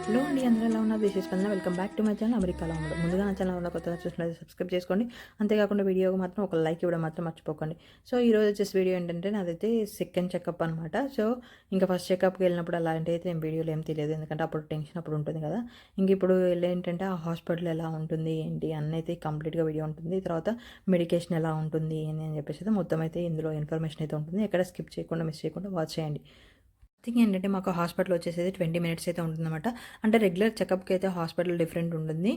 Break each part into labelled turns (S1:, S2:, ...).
S1: Hello అండి, అందరూ ఎలా ఉన్నారు? దిస్ ఇస్ స్పందన. Welcome back to my channel అమెరికాలో ఉండదు. ముందుగా నా ఛానల్ ఉన్న కొత్తగా చూసినట్లయితే సబ్స్క్రైబ్ చేసుకోండి. అంతేకాకుండా వీడియోకి మాత్రం ఒక లైక్ ఇవ్వడం మాత్రం మర్చిపోకండి. సో ఈరోజు వచ్చేసి వీడియో ఏంటంటే నాదైతే సెకండ్ చెకప్ అనమాట. సో ఇంకా ఫస్ట్ చెకప్కి వెళ్ళినప్పుడు అలాంటి అయితే నేను వీడియోలు ఏం తెలియదు, ఎందుకంటే అప్పుడు టెన్షన్ అప్పుడు ఉంటుంది కదా. ఇంక ఇప్పుడు వెళ్ళి ఏంటంటే ఆ హాస్పిటల్ ఎలా ఉంటుంది ఏంటి అన్నీ అయితే కంప్లీట్గా వీడియో ఉంటుంది. తర్వాత మెడికేషన్ ఎలా ఉంటుంది ఏంటి అని చెప్పేసి అయితే మొత్తం అయితే ఇందులో ఇన్ఫర్మేషన్ అయితే ఉంటుంది. ఎక్కడ స్కిప్ చేయకుండా మిస్ చేయకుండా వాచ్ చేయండి. థింగ్ ఏంటంటే మాకు హాస్పిటల్ వచ్చేసి 20 మినిట్స్ అయితే ఉంటుందన్నమాట. అంటే రెగ్యులర్ చెకప్కి అయితే హాస్పిటల్ డిఫరెంట్ ఉంటుంది.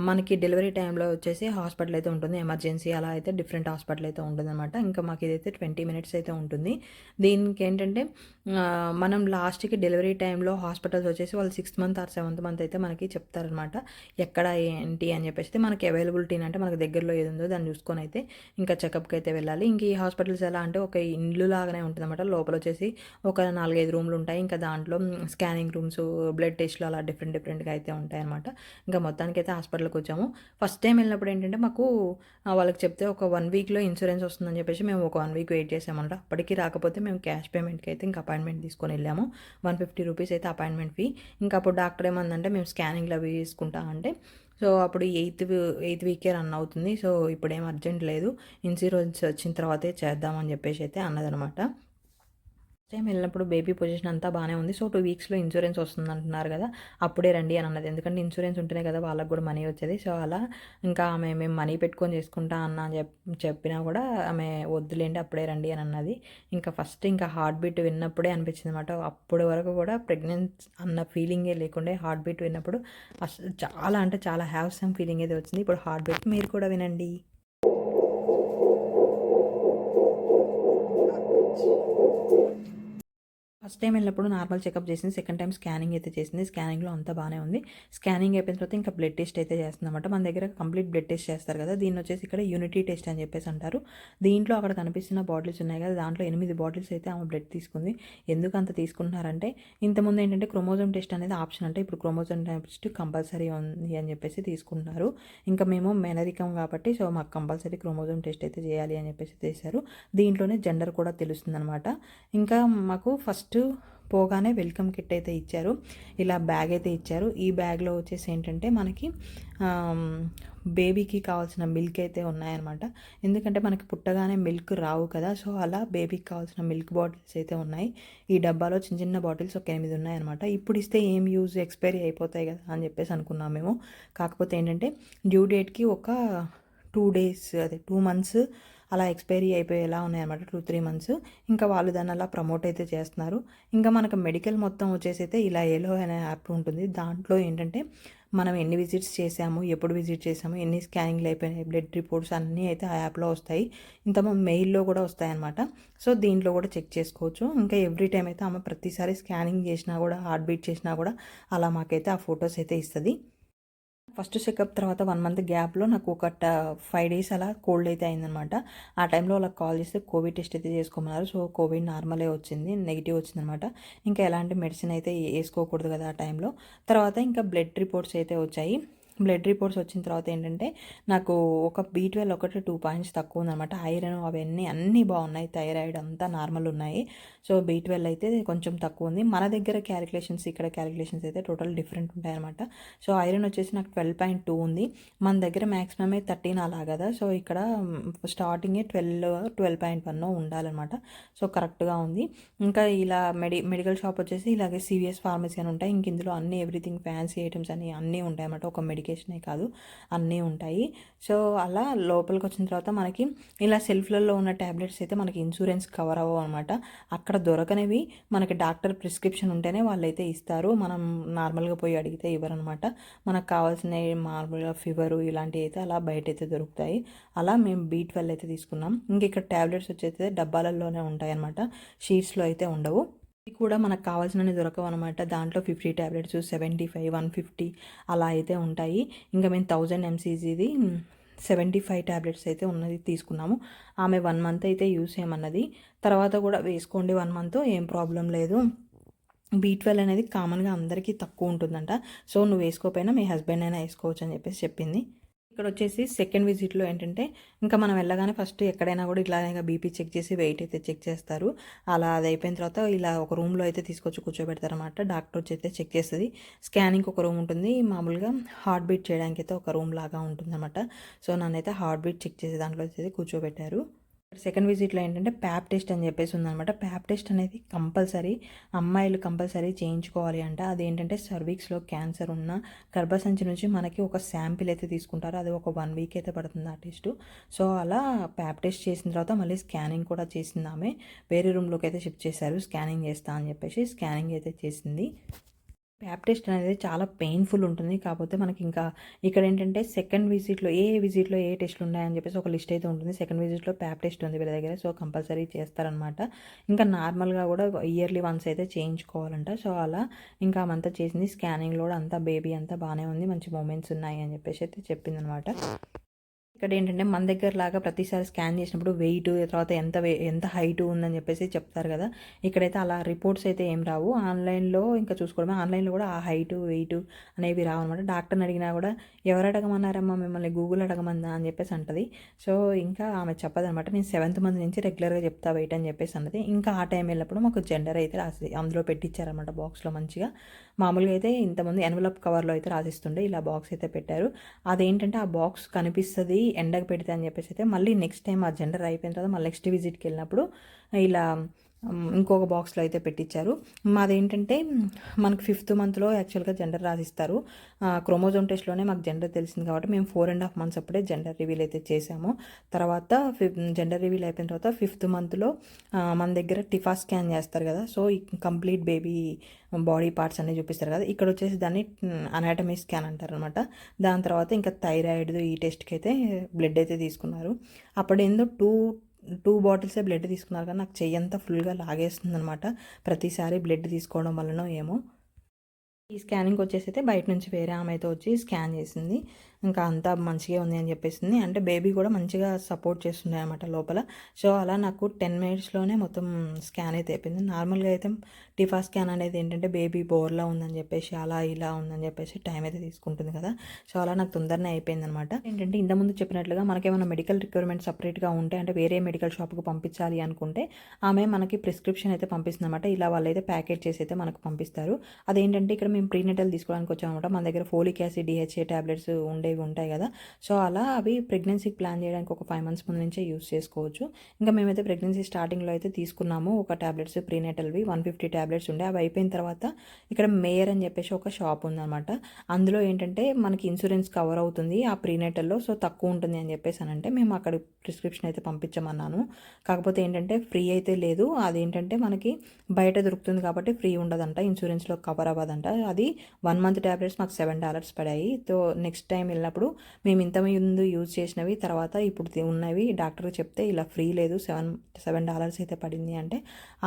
S1: మనకి డెలివరీ టైంలో వచ్చేసి హాస్పిటల్ అయితే ఉంటుంది. ఎమర్జెన్సీ అలా అయితే డిఫరెంట్ హాస్పిటల్ అయితే ఉంటుందన్నమాట. ఇంకా మాకు ఇదైతే 20 మినిట్స్ అయితే ఉంటుంది. దీనికి ఏంటంటే మనం లాస్ట్కి డెలివరీ టైంలో హాస్పిటల్స్ వచ్చేసి వాళ్ళు 6th month or 7th month అయితే మనకి చెప్తారనమాట. ఎక్కడ ఏంటి అని చెప్పేసి మనకి అవైలబిలిటీ అంటే మనకు దగ్గరలో ఏది ఉందో దాన్ని చూసుకొని అయితే ఇంకా చెకప్కి అయితే వెళ్ళాలి. ఇంక ఈ హాస్పిటల్స్ ఎలా అంటే ఒక ఇల్లు లాగానే ఉంటుందన్నమాట. లోపల వచ్చేసి ఒక 4-5 రూమ్లు ఉంటాయి. ఇంకా దాంట్లో స్కానింగ్ రూమ్స్, బ్లడ్ టెస్ట్లు అలా డిఫరెంట్గా అయితే ఉంటాయన్నమాట. ఇంకా మొత్తానికైతే హాస్పిటల్కి వచ్చాము. ఫస్ట్ టైం వెళ్ళినప్పుడు ఏంటంటే మాకు వాళ్ళకి చెప్తే ఒక 1 వీక్లో ఇన్సూరెన్స్ వస్తుందని చెప్పేసి మేము ఒక 1 వీక్ వెయిట్ చేసామన్నమాట. అప్పటికి రాకపోతే మేము క్యాష్ పేమెంట్కి అయితే ఇంకా అపాయింట్మెంట్ తీసుకొని వెళ్ళాము. 150 రూపీస్ అయితే అపాయింట్మెంట్ ఫీ. ఇంకా అప్పుడు డాక్టర్ ఏమందంటే మేము స్కానింగ్లు అవి తీసుకుంటా అంటే సో అప్పుడు ఎయిత్ వీకే రన్ అవుతుంది. సో ఇప్పుడేం అర్జెంట్ లేదు, ఇన్సూరెన్స్ వచ్చిన తర్వాతే చేద్దామని చెప్పేసి అయితే అన్నదనమాట. టైం వెళ్ళినప్పుడు బేబీ పొజిషన్ అంతా బాగానే ఉంది. సో 2 వీక్స్లో ఇన్సూరెన్స్ వస్తుంది అంటున్నారు కదా, అప్పుడే రండి అని అన్నది. ఎందుకంటే ఇన్సూరెన్స్ ఉంటేనే కదా వాళ్ళకి కూడా మనీ వచ్చేది. సో అలా ఇంకా మేము మనీ పెట్టుకొని చేసుకుంటా అన్న అని చెప్పినా కూడా ఆమె వద్దులేండి అప్పుడే రండి అని అన్నది. ఇంకా ఫస్ట్ ఇంకా హార్ట్ బీట్ విన్నప్పుడే అనిపించింది అనమాట. అప్పటి వరకు కూడా ప్రెగ్నెన్సీ అన్న ఫీలింగే లేకుండా హార్ట్ బీట్ విన్నప్పుడు అసలు చాలా అంటే చాలా హ్యావ్ సమ్ ఫీలింగ్ అయితే వచ్చింది. ఇప్పుడు హార్ట్ బీట్ మీరు కూడా వినండి. ఫస్ట్ టైం వెళ్ళినప్పుడు నార్మల్ చెకప్ చేసింది. సెకండ్ టైం స్కానింగ్ అయితే చేసింది. స్కానింగ్లో అంతా బాగానే ఉంది. స్కానింగ్ అయిపోయిన తర్వాత ఇంకా బ్లడ్ టెస్ట్ అయితే చేస్తుందన్నమాట. మన దగ్గర కంప్లీట్ బ్లడ్ టెస్ట్ చేస్తారు కదా, దీన్ని వచ్చేసి ఇక్కడ యూనిటీ టెస్ట్ అని చెప్పేసి అంటారు. దీంట్లో అక్కడ కనిపిస్తున్న బాటిల్స్ ఉన్నాయి కదా, దాంట్లో 8 బాటిల్స్ అయితే ఆమె బ్లడ్ తీసుకుంది. ఎందుకు అంత తీసుకుంటున్నారంటే ఇంతకుముందు ఏంటంటే క్రోమోజోమ్ టెస్ట్ అనేది ఆప్షన్, అంటే ఇప్పుడు క్రోమోజోమ్ టెస్ట్ కంపల్సరీ ఉంది అని చెప్పేసి తీసుకుంటున్నారు. ఇంకా మేము మెనరికం కాబట్టి సో మాకు కంపల్సరీ క్రోమోజోమ్ టెస్ట్ అయితే చేయాలి అని చెప్పేసి చేశారు. దీంట్లోనే జెండర్ కూడా తెలుస్తుంది అనమాట. ఇంకా మాకు ఫస్ట్ పోగానే వెల్కమ్ కిట్ అయితే ఇచ్చారు. ఇలా బ్యాగ్ అయితే ఇచ్చారు. ఈ బ్యాగ్లో వచ్చేసి ఏంటంటే మనకి బేబీకి కావాల్సిన మిల్క్ అయితే ఉన్నాయన్నమాట. ఎందుకంటే మనకి పుట్టగానే మిల్క్ రావు కదా, సో అలా బేబీకి కావాల్సిన మిల్క్ బాటిల్స్ అయితే ఉన్నాయి. ఈ డబ్బాలో చిన్న చిన్న బాటిల్స్ ఒక 8 ఉన్నాయన్నమాట. ఇప్పుడు ఇస్తే ఏం యూజ్, ఎక్స్పైరీ అయిపోతాయి కదా అని చెప్పేసి అనుకున్నాం మేము. కాకపోతే ఏంటంటే డ్యూ డేట్కి ఒక 2 డేస్, అదే 2 మంత్స్ అలా ఎక్స్పైరీ అయిపోయేలా ఉన్నాయన్నమాట. 2-3 మంత్స్. ఇంకా వాళ్ళు దాన్ని అలా ప్రమోట్ అయితే చేస్తున్నారు. ఇంకా మనకు మెడికల్ మొత్తం వచ్చేసి అయితే ఇలా ఏలో అనే యాప్ ఉంటుంది. దాంట్లో ఏంటంటే మనం ఎన్ని విజిట్స్ చేసాము, ఎప్పుడు విజిట్ చేసాము, ఎన్ని స్కానింగ్లు అయిపోయినాయి, బ్లడ్ రిపోర్ట్స్ అన్నీ అయితే ఆ యాప్లో వస్తాయి. ఇంత మెయిల్లో కూడా వస్తాయన్నమాట. సో దీంట్లో కూడా చెక్ చేసుకోవచ్చు. ఇంకా ఎవ్రీ టైం అయితే ఆమె ప్రతిసారి స్కానింగ్ చేసినా కూడా, హార్ట్ బీట్ చేసినా కూడా అలా మాకైతే ఆ ఫొటోస్ అయితే ఇస్తుంది. ఫస్ట్ చెకప్ తర్వాత 1 మంత్ గ్యాప్లో నాకు ఒక 5 డేస్ అలా కోల్డ్ అయితే అయిందనమాట. ఆ టైంలో వాళ్ళకి కాల్ చేస్తే కోవిడ్ టెస్ట్ అయితే చేసుకోమన్నారు. సో కోవిడ్ నార్మలే వచ్చింది, నెగిటివ్ వచ్చిందనమాట. ఇంకా ఎలాంటి మెడిసిన్ అయితే వేసుకోకూడదు కదా ఆ టైంలో. తర్వాత ఇంకా బ్లడ్ రిపోర్ట్స్ అయితే వచ్చాయి. బ్లడ్ రిపోర్ట్స్ వచ్చిన తర్వాత ఏంటంటే నాకు ఒక B12 ఒకటి 2 పాయింట్స్ తక్కువ ఉందన్నమాట. ఐరన్ అవన్నీ అన్నీ బాగున్నాయి, థైరాయిడ్ అంతా నార్మల్ ఉన్నాయి. సో B12 అయితే కొంచెం తక్కువ ఉంది. మన దగ్గర క్యాలిక్యులేషన్స్, ఇక్కడ క్యాలిక్యులేషన్స్ అయితే టోటల్ డిఫరెంట్ ఉంటాయన్నమాట. సో ఐరన్ వచ్చేసి నాకు 12.2 ఉంది. మన దగ్గర మ్యాక్సిమమే 13 అలా కదా. సో ఇక్కడ స్టార్టింగే 12.1 ఉండాలన్నమాట. సో కరెక్ట్గా ఉంది. ఇంకా ఇలా మెడికల్ షాప్ వచ్చేసి ఇలాగే CVS ఫార్మసీ అని ఉంటాయి. ఇంక ఇందులో అన్ని ఎవ్రీథింగ్ ఫ్యాన్సీ ఐటమ్స్ అన్నీ ఉంటాయన్నమాట. ఒక మెడికేషనే కాదు, అన్నీ ఉంటాయి. సో అలా లోపలికి వచ్చిన తర్వాత మనకి ఇలా సెల్ఫ్లలో ఉన్న ట్యాబ్లెట్స్ అయితే మనకి ఇన్సూరెన్స్ కవర్ అవ్వవు అనమాట. అక్కడ దొరకనివి మనకి డాక్టర్ ప్రిస్క్రిప్షన్ ఉంటేనే వాళ్ళైతే ఇస్తారు. మనం నార్మల్గా పోయి అడిగితే ఇవ్వరనమాట. మనకు కావాల్సిన నార్మల్గా ఫీవరు ఇలాంటివి అయితే అలా బయట అయితే దొరుకుతాయి. అలా మేము B12 అయితే తీసుకున్నాం. ఇంక ఇక్కడ ట్యాబ్లెట్స్ వచ్చేసి డబ్బాలలోనే ఉంటాయి అనమాట, షీట్స్లో అయితే ఉండవు. ఇవి కూడా మనకు కావాల్సినవి దొరకవు అనమాట. దాంట్లో 50 ట్యాబ్లెట్స్, 75, 150 అలా అయితే ఉంటాయి. ఇంకా మేము 1000 mcgది 75 ట్యాబ్లెట్స్ అయితే ఉన్నది తీసుకున్నాము. ఆమె 1 మంత్ అయితే యూస్ చేయమన్నది. తర్వాత కూడా వేసుకోండి 1 మంత్, ఏం ప్రాబ్లం లేదు. B12 అనేది కామన్గా అందరికీ తక్కువ ఉంటుందంట. సో నువ్వు వేసుకోకపోయినా మీ హస్బెండ్ అయినా వేసుకోవచ్చు అని చెప్పేసి చెప్పింది. ఇక్కడ వచ్చేసి సెకండ్ విజిట్లో ఏంటంటే ఇంకా మనం వెళ్ళగానే ఫస్ట్ ఎక్కడైనా కూడా ఇట్లానే బీపీ చెక్ చేసి వెయిట్ అయితే చెక్ చేస్తారు. అలా అది అయిపోయిన తర్వాత ఇలా ఒక రూమ్లో అయితే తీసుకొచ్చి కూర్చోబెడతారు అనమాట. డాక్టర్ వచ్చి అయితే చెక్ చేస్తుంది. స్కానింగ్ ఒక రూమ్ ఉంటుంది, మామూలుగా హార్ట్ బీట్ చేయడానికి అయితే ఒక రూమ్ లాగా ఉంటుంది అనమాట. సో నన్నైతే హార్ట్ బీట్ చెక్ చేసే దాంట్లో అయితే కూర్చోబెట్టారు. సెకండ్ విజిట్లో ఏంటంటే ప్యాప్ టెస్ట్ అని చెప్పేసి ఉందన్నమాట. ప్యాప్ టెస్ట్ అనేది కంపల్సరీ అమ్మాయిలు కంపల్సరీ చేయించుకోవాలి అంట. అదేంటంటే సర్వీక్స్లో క్యాన్సర్ ఉన్న గర్భసంచి నుంచి మనకి ఒక శాంపిల్ అయితే తీసుకుంటారు. అది ఒక 1 వీక్ అయితే పడుతుంది ఆ టెస్ట్. సో అలా ప్యాప్ టెస్ట్ చేసిన తర్వాత మళ్ళీ స్కానింగ్ కూడా చేసింది ఆమె. వేరే రూమ్లోకి అయితే షిఫ్ట్ చేశారు, స్కానింగ్ చేస్తా అని చెప్పేసి స్కానింగ్ అయితే చేసింది. ప్యాప్ టెస్ట్ అనేది చాలా పెయిన్ఫుల్ ఉంటుంది. కాకపోతే మనకి ఇంకా ఇక్కడ ఏంటంటే సెకండ్ విజిట్లో ఏ విజిట్లో ఏ టెస్ట్లు ఉన్నాయని చెప్పేసి ఒక లిస్ట్ అయితే ఉంటుంది. సెకండ్ విజిట్లో ప్యాప్ టెస్ట్ ఉంది వీళ్ళ దగ్గర. సో కంపల్సరీ చేస్తారనమాట. ఇంకా నార్మల్గా కూడా ఇయర్లీ వన్స్ అయితే చేయించుకోవాలంట. సో అలా ఇంకా ఆమంతా చేసింది. స్కానింగ్లో కూడా అంతా బేబీ అంతా బాగానే ఉంది, మంచి మూమెంట్స్ ఉన్నాయి అని చెప్పేసి అయితే చెప్పిందనమాట. ఇక్కడ ఏంటంటే మన దగ్గర లాగా ప్రతిసారి స్కాన్ చేసినప్పుడు వెయిట్, తర్వాత ఎంత హైట్ ఉందని చెప్పేసి చెప్తారు కదా. ఇక్కడైతే అలా రిపోర్ట్స్ అయితే ఏం రావు. ఆన్లైన్లో ఇంకా చూసుకోవడమే. ఆన్లైన్లో కూడా ఆ హైట్ వెయిట్ అనేవి రావు అనమాట. డాక్టర్ని అడిగినా కూడా ఎవరు అడగమన్నారమ్మా మిమ్మల్ని, గూగుల్ అడగమందా అని చెప్పేసి అంటది. సో ఇంకా ఆమె చెప్పదనమాట. నేను 7th మంత్ నుంచి రెగ్యులర్గా చెప్తా వెయిట్ అని చెప్పేసి అన్నది. ఇంకా ఆ టైం వెళ్ళినప్పుడు మాకు జెండర్ అయితే రాసి అందులో పెట్టించారనమాట బాక్స్లో మంచిగా. మామూలుగా అయితే ఇంతమంది ఎన్వలప్ కవర్లో అయితే రాసిస్తుండే, ఇలా బాక్స్ అయితే పెట్టారు. అదేంటంటే ఆ బాక్స్ కనిపిస్తుంది ఎండకు పెడితే అని చెప్పేసి అయితే మళ్ళీ నెక్స్ట్ టైం ఆ జెండర్ అయిపోయిన తర్వాత మళ్ళీ నెక్స్ట్ విజిట్కి వెళ్ళినప్పుడు ఇలా ఇంకొక బాక్స్లో అయితే పెట్టించారు. మాదేంటంటే మనకు 5th మంత్లో యాక్చువల్గా జెండర్ రాసిస్తారు. క్రోమోజోమ్ టెస్ట్లోనే మాకు జెండర్ తెలిసింది కాబట్టి మేము 4.5 months అప్పుడే జెండర్ రివీల్ అయితే చేసాము. తర్వాత జెండర్ రివీల్ అయిపోయిన తర్వాత 5th మంత్లో మన దగ్గర టిఫా స్కాన్ చేస్తారు కదా. సో ఈ కంప్లీట్ బేబీ బాడీ పార్ట్స్ అన్నీ చూపిస్తారు కదా. ఇక్కడ వచ్చేసి దాన్ని అనాటమీ స్కాన్ అంటారు అనమాట. దాని తర్వాత ఇంకా థైరాయిడ్ ఈ టెస్ట్కి అయితే బ్లడ్ అయితే తీసుకున్నారు. అప్పుడు ఏందో టూ బాటిల్సే బ్లడ్ తీసుకున్నారు కానీ నాకు చెయ్యంతా ఫుల్గా లాగేస్తుంది అనమాట. ప్రతిసారి బ్లడ్ తీసుకోవడం వలన ఏమో. ఈ స్కానింగ్ వచ్చేసి అయితే బయట నుంచి వేరే ఆమె అయితే వచ్చి స్కాన్ చేసింది. ఇంకా అంతా మంచిగా ఉంది అని చెప్పేసింది. అంటే బేబీ కూడా మంచిగా సపోర్ట్ చేస్తుంది అనమాట లోపల. సో అలా నాకు 10 minutesలోనే మొత్తం స్కాన్ అయితే అయిపోయింది. నార్మల్గా అయితే టిఫా స్కాన్ అనేది ఏంటంటే బేబీ బోర్లా ఉందని చెప్పేసి అలా ఇలా ఉందని చెప్పేసి టైం అయితే తీసుకుంటుంది కదా. సో అలా నాకు తొందరనే అయిపోయింది అనమాట. ఏంటంటే ఇంతకుముందు చెప్పినట్లుగా మనకేమైనా మెడికల్ రిక్వైర్మెంట్ సపరేట్గా ఉంటే, అంటే వేరే మెడికల్ షాప్కి పంపించాలి అనుకుంటే ఆమె మనకి ప్రిస్క్రిప్షన్ అయితే పంపిస్తుంది అనమాట. ఇలా వాళ్ళైతే ప్యాకెట్ చేసి అయితే మనకు పంపిస్తారు. అదేంటంటే ఇక్కడ మేము ప్రీనెటల్ తీసుకోవడానికి వచ్చామన్నమాట. మన దగ్గర ఫోలిక్ యాసిడ్, డిహెచ్ఏ టాబ్లెట్స్ ఉండేవి ఉంటాయి కదా. సో అలా అవి ప్రెగ్నెన్సీకి ప్లాన్ చేయడానికి ఒక 5 months ముందు నుంచే యూస్ చేసుకోవచ్చు. ఇంకా మేమైతే ప్రెగ్నెన్సీ స్టార్టింగ్లో అయితే తీసుకున్నాము ఒక టాబ్లెట్స్, ప్రీనెటల్వి 150 టాబ్లెట్స్ ఉండే. అవి అయిపోయిన తర్వాత ఇక్కడ మేయర్ అని చెప్పేసి ఒక షాప్ ఉందన్నమాట. అందులో ఏంటంటే మనకి ఇన్సూరెన్స్ కవర్ అవుతుంది ఆ ప్రీనెటల్లో, సో తక్కువ ఉంటుంది అని చెప్పేసి అని అంటే మేము అక్కడ ప్రిస్క్రిప్షన్ అయితే పంపించమన్నాను. కాకపోతే ఏంటంటే ఫ్రీ అయితే లేదు. అదేంటంటే మనకి బయట దొరుకుతుంది కాబట్టి ఫ్రీ ఉండదంట, ఇన్సూరెన్స్లో కవర్ అవ్వదంట. అది 1 month టాబ్లెట్స్ మాకు $7 పడాయి. సో నెక్స్ట్ టైం వెళ్ళినప్పుడు మేము ఇంత ముందు యూజ్ చేసినవి తర్వాత ఇప్పుడు ఉన్నవి డాక్టర్కి చెప్తే ఇలా ఫ్రీ లేదు, $7 అయితే పడింది అంటే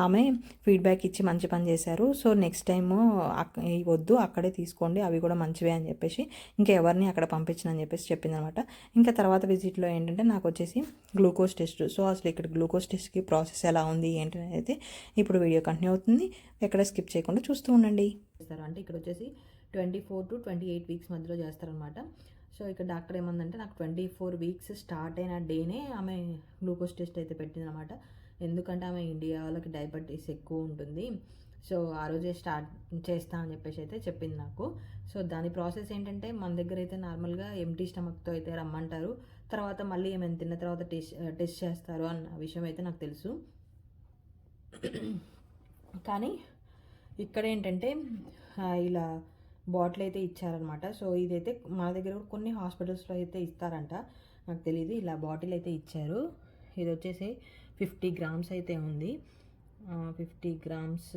S1: ఆమె ఫీడ్బ్యాక్ ఇచ్చి మంచి పని చేశారు. సో నెక్స్ట్ టైము వద్దు అక్కడే తీసుకోండి, అవి కూడా మంచివే అని చెప్పేసి ఇంకా ఎవరిని అక్కడ పంపించనని చెప్పేసి చెప్పింది అనమాట. ఇంకా తర్వాత విజిట్లో ఏంటంటే నాకు వచ్చేసి గ్లూకోజ్ టెస్ట్. సో అసలు ఇక్కడ గ్లూకోజ్ టెస్ట్కి ప్రాసెస్ ఎలా ఉంది ఏంటి అనేది ఇప్పుడు వీడియో కంటిన్యూ అవుతుంది. ఎక్కడ స్కిప్ చేయకుండా చూస్తూ ఉండండి. అంటే ఇక్కడ వచ్చేసి 24 to 28 weeks మధ్యలో చేస్తారనమాట. సో ఇక్కడ డాక్టర్ ఏమందంటే నాకు 24 weeks స్టార్ట్ అయిన డేనే ఆమె గ్లూకోజ్ టెస్ట్ అయితే పెట్టిందనమాట. ఎందుకంటే ఆమె ఇండియా వాళ్ళకి డయాబెటీస్ ఎక్కువ ఉంటుంది. సో ఆ రోజే స్టార్ట్ చేస్తా అని చెప్పేసి అయితే చెప్పింది నాకు. సో దాని ప్రాసెస్ ఏంటంటే మన దగ్గర అయితే నార్మల్గా ఎంటీ స్టమక్తో అయితే రమ్మంటారు. తర్వాత మళ్ళీ ఏమైనా తిన్న తర్వాత టెస్ట్ చేస్తారు అన్న విషయం అయితే నాకు తెలుసు. కానీ ఇక్కడ ఏంటంటే ఇలా బాటిల్ అయితే ఇచ్చారనమాట. సో ఇదైతే మా దగ్గర కూడా కొన్ని హాస్పిటల్స్లో అయితే ఇస్తారంట, నాకు తెలియదు. ఇలా బాటిల్ అయితే ఇచ్చారు. ఇది వచ్చేసి 50 grams అయితే ఉంది. 50 grams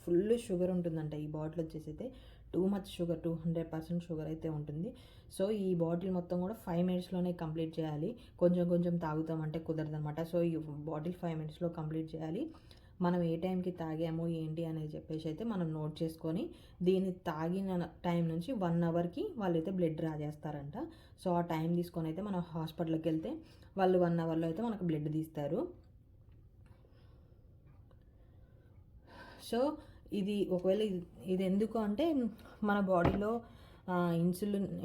S1: ఫుల్ షుగర్ ఉంటుందంట ఈ బాటిల్ వచ్చేసి అయితే. టూ మచ్ షుగర్, 200% షుగర్ అయితే ఉంటుంది. సో ఈ బాటిల్ మొత్తం కూడా 5 minutesలోనే కంప్లీట్ చేయాలి. కొంచెం కొంచెం తాగుతామంటే కుదరదనమాట. సో ఈ బాటిల్ 5 minutesలో కంప్లీట్ చేయాలి. మనం ఏ టైంకి తాగాము ఏంటి అనేది చెప్పేసి అయితే మనం నోట్ చేసుకొని దీన్ని తాగిన టైం నుంచి 1 hourకి వాళ్ళైతే బ్లడ్ డ్రా చేస్తారంట. సో ఆ టైం తీసుకొని అయితే మనం హాస్పిటల్కి వెళ్తే వాళ్ళు 1 hourలో అయితే మనకు బ్లడ్ తీస్తారు. సో ఇది ఒకవేళ ఇది ఎందుకు అంటే మన బాడీలో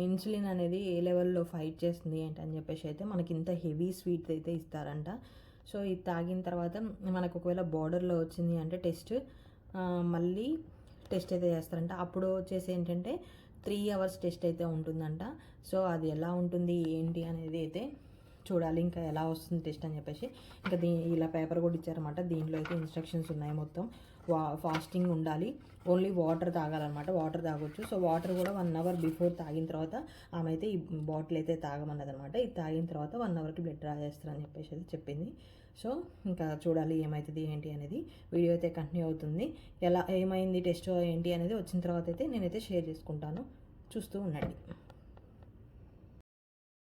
S1: ఇన్సులిన్ అనేది ఏ లెవెల్లో ఫైట్ చేస్తుంది ఏంటి అని చెప్పేసి అయితే మనకి ఇంత హెవీ స్వీట్ అయితే ఇస్తారంట. సో ఇది తాగిన తర్వాత మనకు ఒకవేళ బార్డర్లో వచ్చింది అంటే టెస్ట్, మళ్ళీ టెస్ట్ అయితే చేస్తారంట. అప్పుడు వచ్చేసి ఏంటంటే 3 అవర్స్ టెస్ట్ అయితే ఉంటుందంట. సో అది ఎలా ఉంటుంది ఏంటి అనేది అయితే చూడాలి, ఇంకా ఎలా వస్తుంది టెస్ట్ అని చెప్పేసి. ఇంకా ఇలా పేపర్ కూడా ఇచ్చారన్నమాట. దీంట్లో అయితే ఇన్స్ట్రక్షన్స్ ఉన్నాయి మొత్తం. ఫాస్టింగ్ ఉండాలి, ఓన్లీ వాటర్ తాగాలన్నమాట. వాటర్ తాగొచ్చు. సో వాటర్ కూడా 1 అవర్ బిఫోర్ తాగిన తర్వాత ఆమె అయితే ఈ బాటిల్ అయితే తాగమన్నది అనమాట. ఇది తాగిన తర్వాత 1 అవర్కి బ్లడ్ డ్రా చేస్తారని చెప్పేసి అయితే చెప్పింది. సో ఇంకా చూడాలి ఏమవుతుంది ఏంటి అనేది. వీడియో అయితే కంటిన్యూ అవుతుంది. ఎలా ఏమైంది టెస్ట్ ఏంటి అనేది వచ్చిన తర్వాత అయితే నేనైతే షేర్ చేసుకుంటాను, చూస్తూ ఉండండి.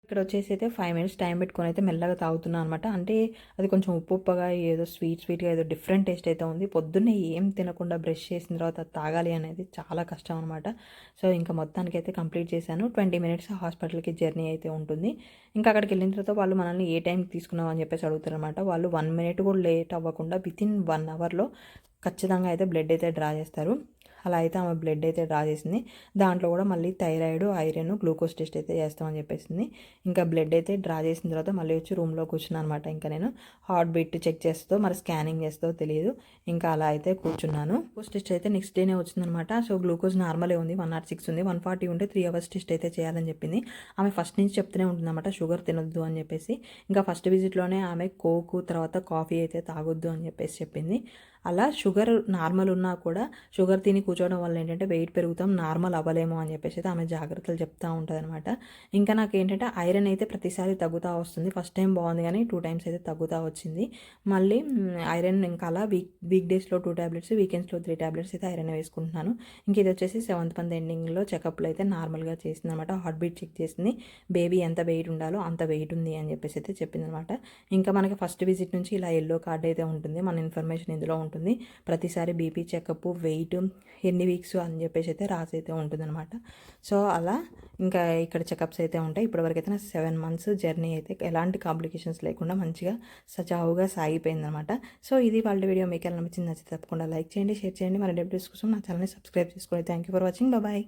S1: ఇక్కడ వచ్చేసి అయితే 5 మినిట్స్ టైం పెట్టుకొని అయితే మెల్లగా తాగుతున్నాను అనమాట. అంటే అది కొంచెం ఉప్పుగా ఏదో స్వీట్గా ఏదో డిఫరెంట్ టేస్ట్ అయితే ఉంది. పొద్దున్నే ఏం తినకుండా బ్రష్ చేసిన తర్వాత తాగాలి అనేది చాలా కష్టం అనమాట. సో ఇంకా మొత్తానికి అయితే కంప్లీట్ చేశాను. 20 మినిట్స్ హాస్పిటల్కి జర్నీ అయితే ఉంటుంది. ఇంకా అక్కడికి వెళ్ళిన తర్వాత వాళ్ళు మనల్ని ఏ టైంకి తీసుకున్నాం అని చెప్పేసి అడుగుతారు అనమాట. వాళ్ళు 1 మినిట్ కూడా లేట్ అవ్వకుండా వితిన్ 1 అవర్లో ఖచ్చితంగా అయితే బ్లడ్ అయితే డ్రా చేస్తారు. అలా అయితే ఆమె బ్లడ్ అయితే డ్రా చేసింది. దాంట్లో కూడా మళ్ళీ థైరాయిడ్, ఐరన్, గ్లూకోజ్ టెస్ట్ అయితే చేస్తామని చెప్పేసింది. ఇంకా బ్లడ్ అయితే డ్రా చేసిన తర్వాత మళ్ళీ వచ్చి రూమ్లో కూర్చున్నాను అనమాట. ఇంకా నేను హార్ట్ బీట్ చెక్ చేస్తో మరి స్కానింగ్ చేస్తో తెలియదు. ఇంకా అలా అయితే కూర్చున్నాను. గ్లూకోజ్ టెస్ట్ అయితే నెక్స్ట్ డేనే వచ్చిందనమాట. సో గ్లూకోజ్ నార్మలే ఉంది, 106 ఉంది. 140 ఉంటే 3 అవర్స్ టెస్ట్ అయితే చేయాలని చెప్పింది. ఆమె ఫస్ట్ నుంచి చెప్తూనే ఉంటుందన్నమాట షుగర్ తినొద్దు అని చెప్పేసి. ఇంకా ఫస్ట్ విజిట్లోనే ఆమె కోకు తర్వాత కాఫీ అయితే తాగొద్దు అని చెప్పేసి చెప్పింది. అలా షుగర్ నార్మల్ ఉన్నా కూడా షుగర్ తిని కూర్చోవడం వల్ల ఏంటంటే వెయిట్ పెరుగుతాం, నార్మల్ అవ్వలేము అని చెప్పేసి అయితే ఆమె జాగ్రత్తలు చెప్తూ ఉంటుంది అనమాట. ఇంకా నాకు ఏంటంటే ఐరన్ అయితే ప్రతిసారి తగ్గుతూ వస్తుంది. ఫస్ట్ టైం బాగుంది కానీ 2 టైమ్స్ అయితే తగ్గుతూ వచ్చింది. మళ్ళీ ఐరన్ ఇంకా అలా వీక్ డేస్లో 2 ట్యాబ్లెట్స్, వీకెండ్స్లో 3 ట్యాబ్లెట్స్ అయితే ఐరన్ వేసుకుంటున్నాను. ఇంక ఇది వచ్చేసి 7th మంత్ ఎండింగ్లో చెకప్లో అయితే నార్మల్గా చేసింది అనమాట. హార్ట్ బీట్ చెక్ చేసింది. బేబీ ఎంత వెయిట్ ఉండాలో అంత వెయిట్ ఉంది అని చెప్పేసి అయితే చెప్పింది అనమాట. ఇంకా మనకి ఫస్ట్ విజిట్ నుంచి ఇలా ఎల్లో కార్డ్ అయితే ఉంటుంది, మన ఇన్ఫర్మేషన్ ఇందులో ఉంటుంది. ప్రతిసారి బీపీ చెకప్, వెయిట్, ఎన్ని వీక్స్ అని చెప్పేసి అయితే రాసి అయితే ఉంటుంది అనమాట. సో అలా ఇంకా ఇక్కడ చెకప్స్ అయితే ఉంటాయి. ఇప్పటివరకు అయితే నా 7 మంత్స్ జర్నీ అయితే ఎలాంటి కాంప్లికేషన్స్ లేకుండా మంచిగా సజావుగా సాగిపోయింది అనమాట. సో ఇది వాళ్ళ వీడియో. మీకు ఎలా నచ్చింది, నచ్చితే తప్పకుండా లైక్ చేయండి, షేర్ చేయండి. మరి డెబ్యూస్ కోసం నా ఛానల్ని సబ్స్క్రైబ్ చేసుకోండి. Thank you for watching. Bye.